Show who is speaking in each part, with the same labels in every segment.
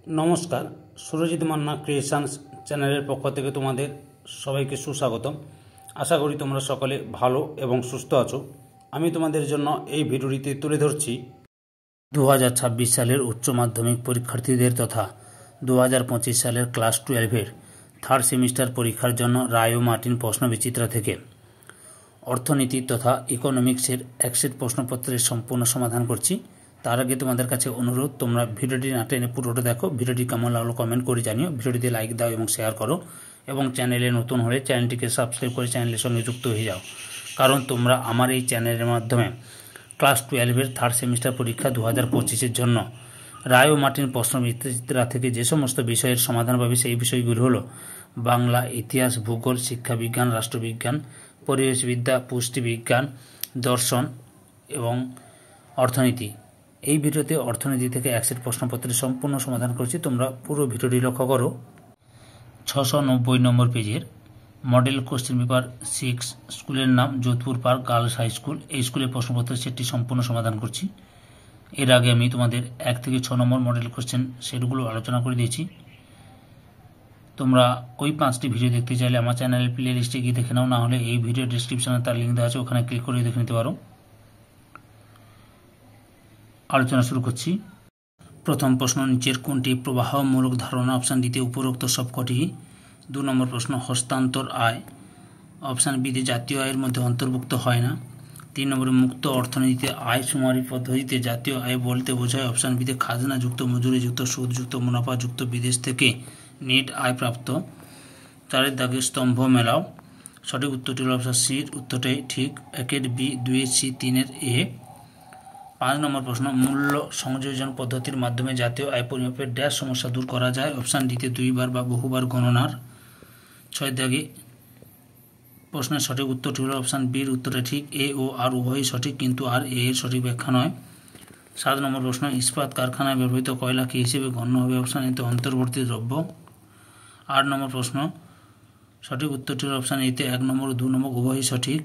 Speaker 1: নমস্কার, সুরজিৎ মান্না ক্রিয়েশনস চ্যানেলের পক্ষ থেকে তোমাদের সবাইকে সুস্বাগতম। আশা করি তোমরা সকলে ভালো এবং সুস্থ আছো। আমি তোমাদের জন্য এই ভিডিওটিতে তুলে ধরছি 2026 সালের উচ্চ মাধ্যমিক পরীক্ষার্থীদের তথা 2025 সালের ক্লাস 12-এর থার্ড সেমিস্টার পরীক্ষার জন্য রায় ও মার্টিন প্রশ্নবিচিত্রা থেকে অর্থনীতি তথা ইকোনমিক্সের একসেট প্রশ্নপত্রের সম্পূর্ণ সমাধান করছি। তার আগে তোমাদের কাছে অনুরোধ, তোমরা ভিডিওটি না টেনে পুরোটা দেখো। ভিডিওটি কেমন লাগলো কমেন্ট করে জানিও। ভিডিওটিতে লাইক দাও এবং শেয়ার করো, এবং চ্যানেলে নতুন হলে চ্যানেলটিকে সাবস্ক্রাইব করে চ্যানেলের সঙ্গে যুক্ত হয়ে যাও, কারণ তোমরা আমার এই চ্যানেলের মাধ্যমে ক্লাস 12-এর থার্ড সেমিস্টার পরীক্ষা 2025-এর জন্য রায় ও মার্টিন প্রশ্নবিচিত্রা থেকে যে সমস্ত বিষয়ের সমাধান পাবে সেই বিষয়গুলো হলো বাংলা, ইতিহাস, ভূগোল, শিক্ষাবিজ্ঞান, রাষ্ট্রবিজ্ঞান, পরিবেশবিদ্যা, পুষ্টিবিজ্ঞান, দর্শন এবং অর্থনীতি। এই ভিডিওতে অর্থনীতি থেকে একসেট প্রশ্নপত্রের সম্পূর্ণ সমাধান করছি, তোমরা পুরো ভিডিওটি লক্ষ্য করো। 690 নম্বর পেজের মডেল কোশ্চেন পেপার 6, স্কুলের নাম Jodhpur park girls high school. এই স্কুলের প্রশ্নপত্রের সেটটি সম্পূর্ণ সমাধান করছি। এর আগে আমি তোমাদের 1 থেকে 6 নম্বর মডেল কোশ্চেন সেটগুলো আলোচনা করে দিয়েছি। তোমরা ওই 5টি ভিডিও দেখতে চাইলে আমার চ্যানেলের প্লে লিস্টে গিয়ে দেখে নাও, না হলে এই ভিডিও ডিসক্রিপশনে তার লিঙ্ক দেওয়া আছে, ওখানে ক্লিক করে দেখে নিতে পারো। আলোচনা শুরু করছি। প্রথম প্রশ্ন, নিচের কোনটি প্রবাহমূলক ধারণা? অপশান ডিতে উপরোক্ত সবকটি। 2 নম্বর প্রশ্ন, হস্তান্তর আয় অপশান বিতে জাতীয় আয়ের মধ্যে অন্তর্ভুক্ত হয় না। 3 নম্বরে, মুক্ত অর্থনীতিতে আয় শুমারি পদ্ধতিতে জাতীয় আয় বলতে বোঝায় অপশান বিতে খাজনাযুক্ত, মজুরিযুক্ত, সুদযুক্ত, মুনাফাযুক্ত, বিদেশ থেকে নেট আয় প্রাপ্ত। 4 দাগে স্তম্ভ মেলাও। সঠিক উত্তরটি হল অপশান সির উত্তরটাই ঠিক। 1-এর বি, 2-এর সি, 3-এর এ। 5 নম্বর প্রশ্ন, মূল্য সংযোজন পদ্ধতির মাধ্যমে জাতীয় আয় পরিমাপের ড্যাশ সমস্যা দূর করা যায়? অপশান ডিতে 2বার বা বহুবার গণনার। 6 দাগে প্রশ্নের সঠিক উত্তরটি হল অপশান বির উত্তরটা ঠিক। এ ও আর উভয়ই সঠিক, কিন্তু আর এ এর সঠিক ব্যাখ্যা নয়। 7 নম্বর প্রশ্ন, ইস্পাত কারখানায় ব্যবহৃত কয়লা কী হিসেবে গণ্য হবে? অপশান এতে অন্তর্বর্তী দ্রব্য। 8 নম্বর প্রশ্ন, সঠিক উত্তরটি হল অপশান এতে 1 নম্বর ও 2 নম্বর উভয়ই সঠিক।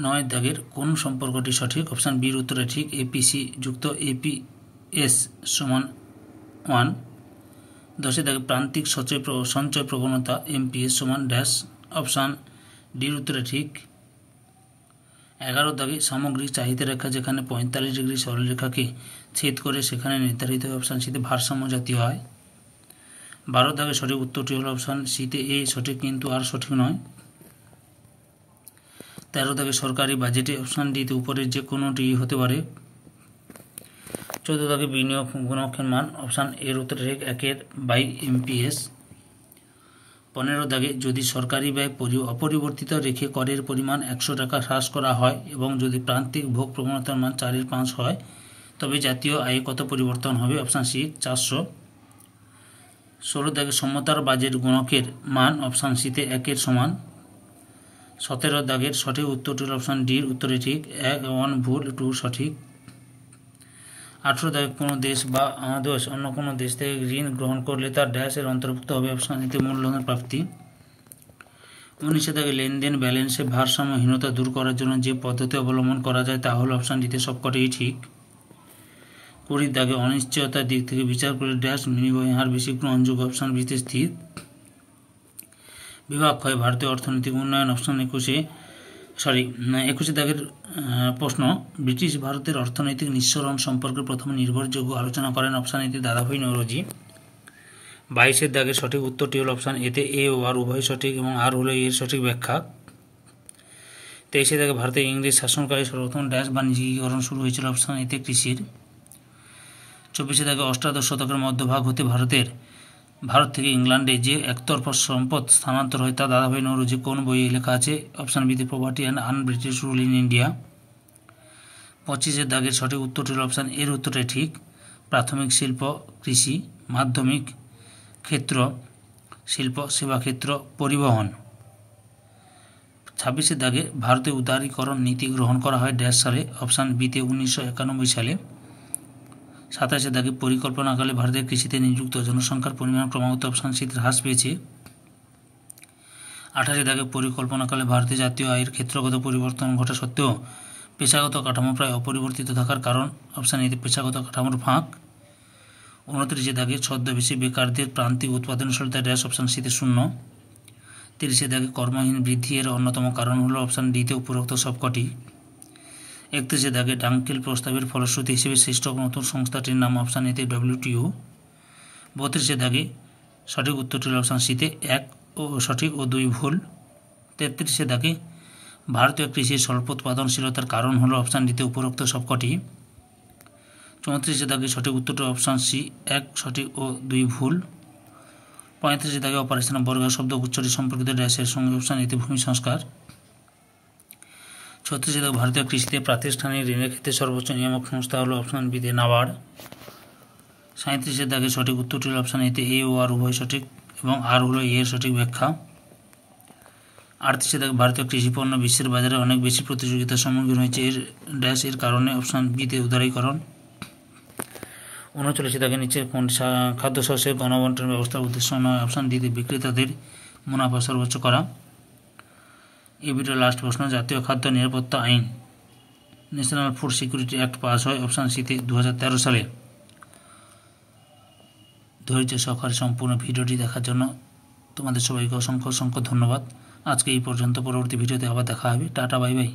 Speaker 1: 9 দাগের কোন সম্পর্কটি সঠিক? অপশান বির উত্তরে ঠিক। এপিসি যুক্ত এপিএস সমান 1। 10 দাগে প্রান্তিক সঞ্চয় প্রবণতা এমপিএস সমান ড্যাশ। অপশান ডির উত্তরে ঠিক। 11 দাগে সামগ্রিক চাহিদা রেখা যেখানে 45 ডিগ্রি সরলরেখাকে ছেদ করে সেখানে নির্ধারিত হয় অপশান সিতে ভারসাম্য জাতীয় আয়। 12 দাগে সঠিক উত্তরটি হল অপশান সিতে এ সঠিক, কিন্তু আর সঠিক নয়। 13 দাগে সরকারি বাজেটে অপশান ডিতে উপরের যে কোনোটি হতে পারে। 14 দাগে বিনিয়োগ গুণকের মান অপশান এর উত্তরে ঠিক 1/MPS। 15 দাগে যদি সরকারি ব্যয় অপরিবর্তিত রেখে করের পরিমাণ 100 টাকা হ্রাস করা হয় এবং যদি প্রান্তিক ভোগ প্রবণতার মান 4/5 হয়, তবে জাতীয় আয়ে কত পরিবর্তন হবে? Option C 400। 16 দাগে সমতার বাজেট গুণকের মান অপশান সিতে 1-এর সমান। 17 দাগের সঠিক উত্তরটি হল অপশান ডির উত্তরে ঠিক। 1 ভুল, 2 সঠিক। 18 দাগে কোনো দেশ বা দেশ অন্য কোনো দেশ থেকে ঋণ গ্রহণ করলে তার ড্যাশের অন্তর্ভুক্ত হবে? অপশান এতে মূলধনের প্রাপ্তি। 19 দাগে লেনদেন ব্যালেন্সে ভারসাম্যহীনতা দূর করার জন্য যে পদ্ধতি অবলম্বন করা যায় তা হল অপশান ডিতে সবকটাই ঠিক। 20 দাগে অনিশ্চয়তার দিক থেকে বিচার করে ড্যাশ বিনিময় হার বেশি গ্রহণযোগ্য? অপশান বিতে স্থির। বিভাগ হয় ভারতীয় অর্থনৈতিক উন্নয়ন অপশান 21 দাগের প্রশ্ন, ব্রিটিশ ভারতের অর্থনৈতিক নিঃসরণ সম্পর্কে প্রথম নির্ভরযোগ্য আলোচনা করেন? অপশান এতে দাদাভাই নওরোজি। 22 দাগের সঠিক উত্তরটি হল অপশান এতে এ ও আর উভয় সঠিক এবং আর হলো এর সঠিক ব্যাখ্যা। 23 দাগে ভারতে ইংরেজ শাসনকালে সর্বপ্রথম ড্যাশ বাণিজ্যিকীকরণ শুরু হয়েছিল? অপশান এতে কৃষির। 24 দাগে অষ্টাদশ শতকের মধ্যভাগ হতে ভারত থেকে ইংল্যান্ডে যে একতরফা সম্পদ স্থানান্তর হয় তা দাদাভাই নওরোজি কোন বইয়ে লেখা আছে? অপশান বিতে property and un-British rule in India. 25 দাগের সঠিক উত্তরটি হল অপশান এর উত্তরটাই ঠিক। প্রাথমিক শিল্প কৃষি, মাধ্যমিক ক্ষেত্র শিল্প, সেবা ক্ষেত্র পরিবহন। 26 দাগে ভারতে উদারীকরণ নীতি গ্রহণ করা হয় ড্যাশ সালে? অপশান বিতে 1991 সালে। 27 দাগে পরিকল্পনাকালে ভারতের কৃষিতে নিযুক্ত জনসংখ্যার পরিমাণ ক্রমাগত অপশান সিতে হ্রাস পেয়েছে। 28 দাগে পরিকল্পনাকালে ভারতে জাতীয় আয়ের ক্ষেত্রগত পরিবর্তন ঘটা সত্ত্বেও পেশাগত কাঠামো প্রায় অপরিবর্তিত থাকার কারণ? অপশান এতে পেশাগত কাঠামোর ফাঁক। 29 দাগে ছদ্মবেশী বেকারদের প্রান্তিক উৎপাদনশীলতা ড্যাশ অপশান সিতে 0। 30 দাগে কর্মহীন বৃদ্ধি এর অন্যতম কারণ হলো অপশান ডিতে উপরোক্ত সবকটি। 31 দাগে ডাঙ্কেল প্রস্তাবের ফলশ্রুতি হিসেবে সৃষ্ট নতুন সংস্থাটির নাম অপশান এতে WTO। 32 দাগে সঠিক উত্তরটি হল অপশান সিতে 1 ও সঠিক ও 2 ভুল। 33 দাগে ভারতীয় কৃষির স্বল্প উৎপাদনশীলতার কারণ হলো অপশান ডিতে উপরোক্ত সবকটি। 34 দাগে সঠিক উত্তরটি অপশান সি 1 সঠিক ও 2 ভুল। 35 দাগে অপারেশন বর্গা শব্দ উচ্চারণ সম্পর্কিত ড্যাশের সঙ্গে অপশান এতে ভূমি সংস্কার। 36 দাগে ভারতীয় কৃষিতে প্রাতিষ্ঠানিক ঋণের ক্ষেত্রে সর্বোচ্চ নিয়ামক সংস্থা হলো অপশান বিতে নাবার্ড। 37 দাগে সঠিক উত্তরটি হল অপশান এতে এ ও আর উভয় সঠিক এবং আর হলো এর সঠিক ব্যাখ্যা। 38 দাগে ভারতীয় কৃষি পণ্য বিশ্বের বাজারে অনেক বেশি প্রতিযোগিতার সম্মুখীন হয়েছে এর ড্যাশ এর কারণে অপশান বিতে উদারীকরণ। 39 দাগে নিচের কোন খাদ্যশস্যের গণবন্টন ব্যবস্থার উদ্দেশ্য নয় অপশান ডিতে বিক্রেতাদের মুনাফা সর্বোচ্চ করা। এই ভিডিওর লাস্ট প্রশ্ন, জাতীয় খাদ্য নিরাপত্তা আইন national food security act pass হয় অপশান সিতে 2013 সালে। ধৈর্য সহকারে সম্পূর্ণ ভিডিওটি দেখার জন্য তোমাদের সবাইকে অসংখ্য অসংখ্য ধন্যবাদ। আজকে এই পর্যন্ত, পরবর্তী ভিডিওতে আবার দেখা হবে। Tata, bye bye.